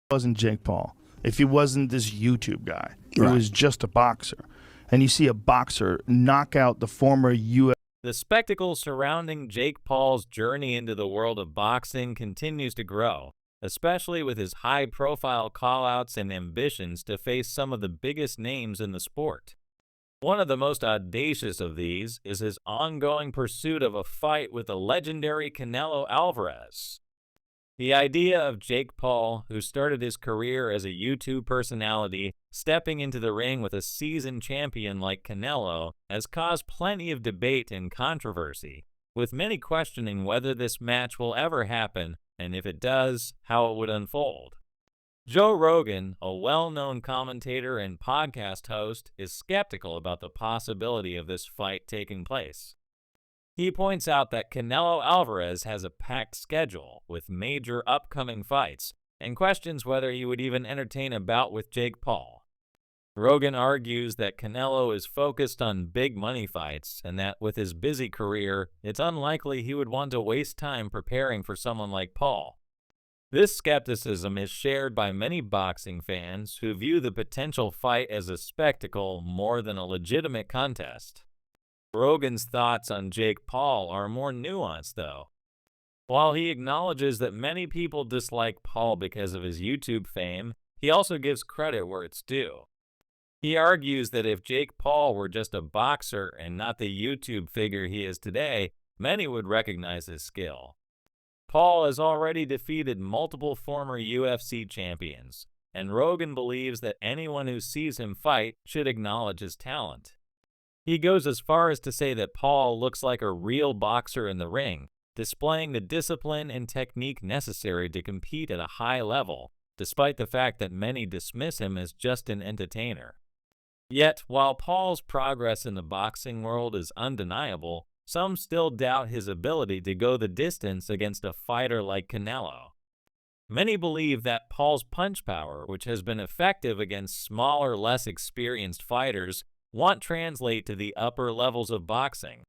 wasn't Jake Paul, if he wasn't this YouTube guy, he Right. was just a boxer, and you see a boxer knock out the former UFC. The spectacle surrounding Jake Paul's journey into the world of boxing continues to grow, especially with his high-profile call-outs and ambitions to face some of the biggest names in the sport. One of the most audacious of these is his ongoing pursuit of a fight with the legendary Canelo Alvarez. The idea of Jake Paul, who started his career as a YouTube personality, stepping into the ring with a seasoned champion like Canelo, has caused plenty of debate and controversy, with many questioning whether this match will ever happen, and if it does, how it would unfold. Joe Rogan, a well-known commentator and podcast host, is skeptical about the possibility of this fight taking place. He points out that Canelo Alvarez has a packed schedule with major upcoming fights and questions whether he would even entertain a bout with Jake Paul. Rogan argues that Canelo is focused on big money fights and that with his busy career, it's unlikely he would want to waste time preparing for someone like Paul. This skepticism is shared by many boxing fans who view the potential fight as a spectacle more than a legitimate contest. Rogan's thoughts on Jake Paul are more nuanced, though. While he acknowledges that many people dislike Paul because of his YouTube fame, he also gives credit where it's due. He argues that if Jake Paul were just a boxer and not the YouTube figure he is today, many would recognize his skill. Paul has already defeated multiple former UFC champions, and Rogan believes that anyone who sees him fight should acknowledge his talent. He goes as far as to say that Paul looks like a real boxer in the ring, displaying the discipline and technique necessary to compete at a high level, despite the fact that many dismiss him as just an entertainer. Yet, while Paul's progress in the boxing world is undeniable, some still doubt his ability to go the distance against a fighter like Canelo. Many believe that Paul's punch power, which has been effective against smaller, less experienced fighters, won't translate to the upper levels of boxing.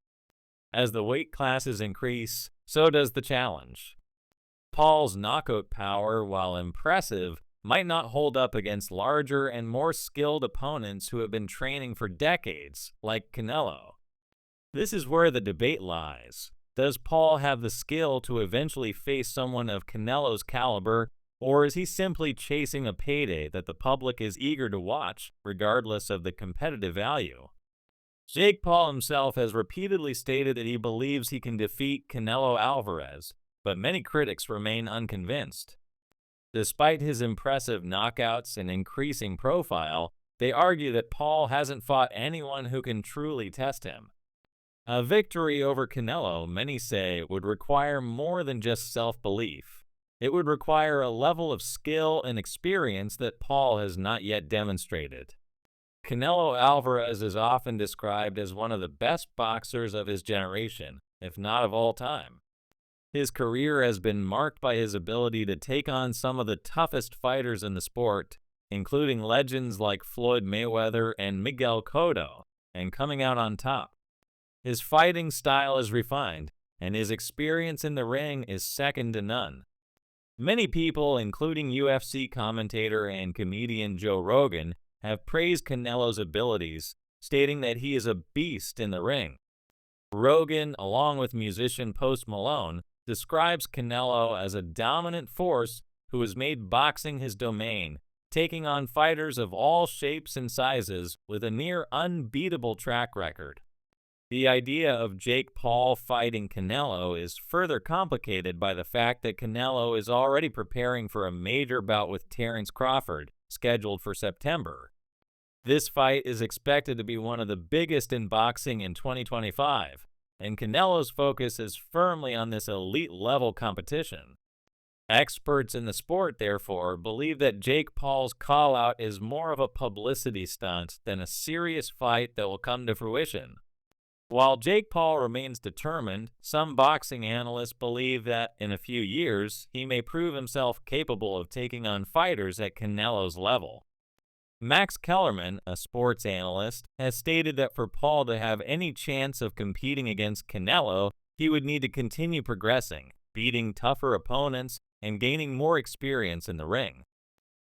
As the weight classes increase, so does the challenge. Paul's knockout power, while impressive, might not hold up against larger and more skilled opponents who have been training for decades, like Canelo. This is where the debate lies. Does Paul have the skill to eventually face someone of Canelo's caliber, or is he simply chasing a payday that the public is eager to watch, regardless of the competitive value? Jake Paul himself has repeatedly stated that he believes he can defeat Canelo Alvarez, but many critics remain unconvinced. Despite his impressive knockouts and increasing profile, they argue that Paul hasn't fought anyone who can truly test him. A victory over Canelo, many say, would require more than just self-belief. It would require a level of skill and experience that Paul has not yet demonstrated. Canelo Alvarez is often described as one of the best boxers of his generation, if not of all time. His career has been marked by his ability to take on some of the toughest fighters in the sport, including legends like Floyd Mayweather and Miguel Cotto, and coming out on top. His fighting style is refined, and his experience in the ring is second to none. Many people, including UFC commentator and comedian Joe Rogan, have praised Canelo's abilities, stating that he is a beast in the ring. Rogan, along with musician Post Malone, describes Canelo as a dominant force who has made boxing his domain, taking on fighters of all shapes and sizes with a near unbeatable track record. The idea of Jake Paul fighting Canelo is further complicated by the fact that Canelo is already preparing for a major bout with Terence Crawford, scheduled for September. This fight is expected to be one of the biggest in boxing in 2025, and Canelo's focus is firmly on this elite-level competition. Experts in the sport, therefore, believe that Jake Paul's call-out is more of a publicity stunt than a serious fight that will come to fruition. While Jake Paul remains determined, some boxing analysts believe that in a few years, he may prove himself capable of taking on fighters at Canelo's level. Max Kellerman, a sports analyst, has stated that for Paul to have any chance of competing against Canelo, he would need to continue progressing, beating tougher opponents, and gaining more experience in the ring.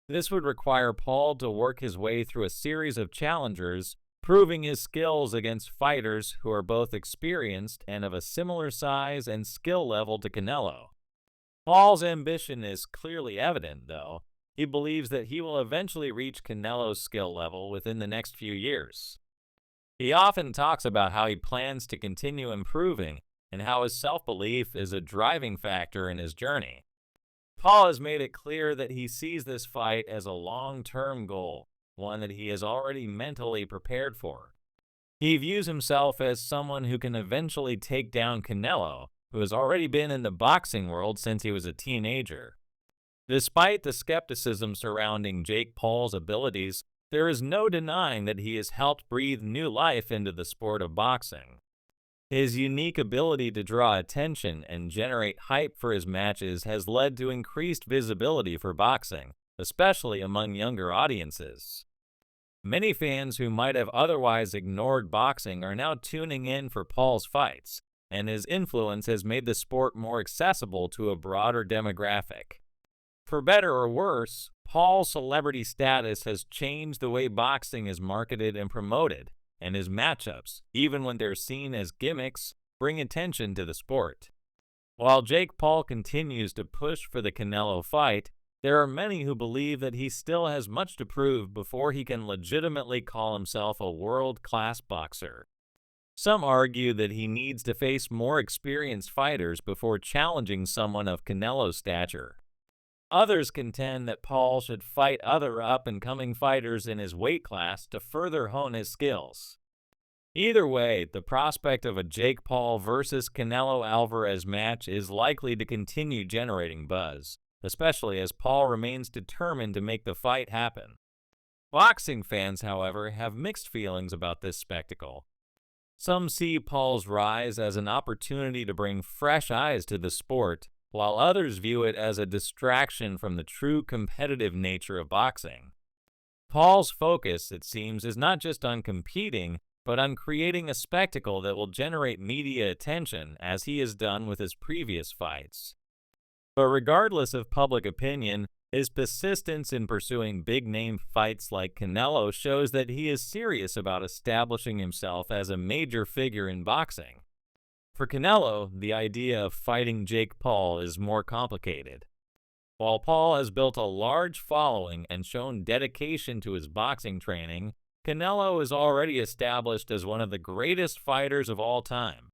This would require Paul to work his way through a series of challengers, proving his skills against fighters who are both experienced and of a similar size and skill level to Canelo. Paul's ambition is clearly evident, though. He believes that he will eventually reach Canelo's skill level within the next few years. He often talks about how he plans to continue improving and how his self-belief is a driving factor in his journey. Paul has made it clear that he sees this fight as a long-term goal, one that he is already mentally prepared for. He views himself as someone who can eventually take down Canelo, who has already been in the boxing world since he was a teenager. Despite the skepticism surrounding Jake Paul's abilities, there is no denying that he has helped breathe new life into the sport of boxing. His unique ability to draw attention and generate hype for his matches has led to increased visibility for boxing, especially among younger audiences. Many fans who might have otherwise ignored boxing are now tuning in for Paul's fights, and his influence has made the sport more accessible to a broader demographic. For better or worse, Paul's celebrity status has changed the way boxing is marketed and promoted, and his matchups, even when they're seen as gimmicks, bring attention to the sport. While Jake Paul continues to push for the Canelo fight, there are many who believe that he still has much to prove before he can legitimately call himself a world-class boxer. Some argue that he needs to face more experienced fighters before challenging someone of Canelo's stature. Others contend that Paul should fight other up-and-coming fighters in his weight class to further hone his skills. Either way, the prospect of a Jake Paul versus Canelo Alvarez match is likely to continue generating buzz, especially as Paul remains determined to make the fight happen. Boxing fans, however, have mixed feelings about this spectacle. Some see Paul's rise as an opportunity to bring fresh eyes to the sport, while others view it as a distraction from the true competitive nature of boxing. Paul's focus, it seems, is not just on competing, but on creating a spectacle that will generate media attention, as he has done with his previous fights. But regardless of public opinion, his persistence in pursuing big-name fights like Canelo shows that he is serious about establishing himself as a major figure in boxing. For Canelo, the idea of fighting Jake Paul is more complicated. While Paul has built a large following and shown dedication to his boxing training, Canelo is already established as one of the greatest fighters of all time.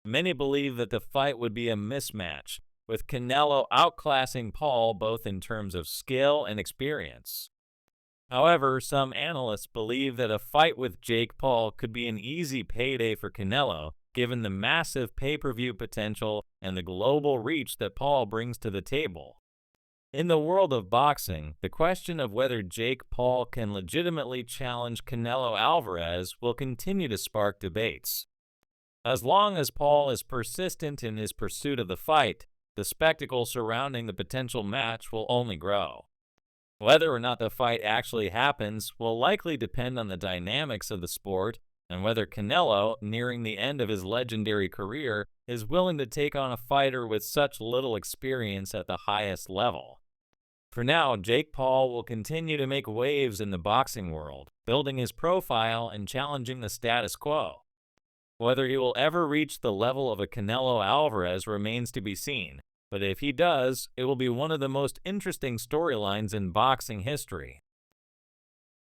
Many believe that the fight would be a mismatch, with Canelo outclassing Paul both in terms of skill and experience. However, some analysts believe that a fight with Jake Paul could be an easy payday for Canelo, given the massive pay-per-view potential and the global reach that Paul brings to the table. In the world of boxing, the question of whether Jake Paul can legitimately challenge Canelo Alvarez will continue to spark debates. As long as Paul is persistent in his pursuit of the fight, the spectacle surrounding the potential match will only grow. Whether or not the fight actually happens will likely depend on the dynamics of the sport and whether Canelo, nearing the end of his legendary career, is willing to take on a fighter with such little experience at the highest level. For now, Jake Paul will continue to make waves in the boxing world, building his profile and challenging the status quo. Whether he will ever reach the level of a Canelo Alvarez remains to be seen, but if he does, it will be one of the most interesting storylines in boxing history.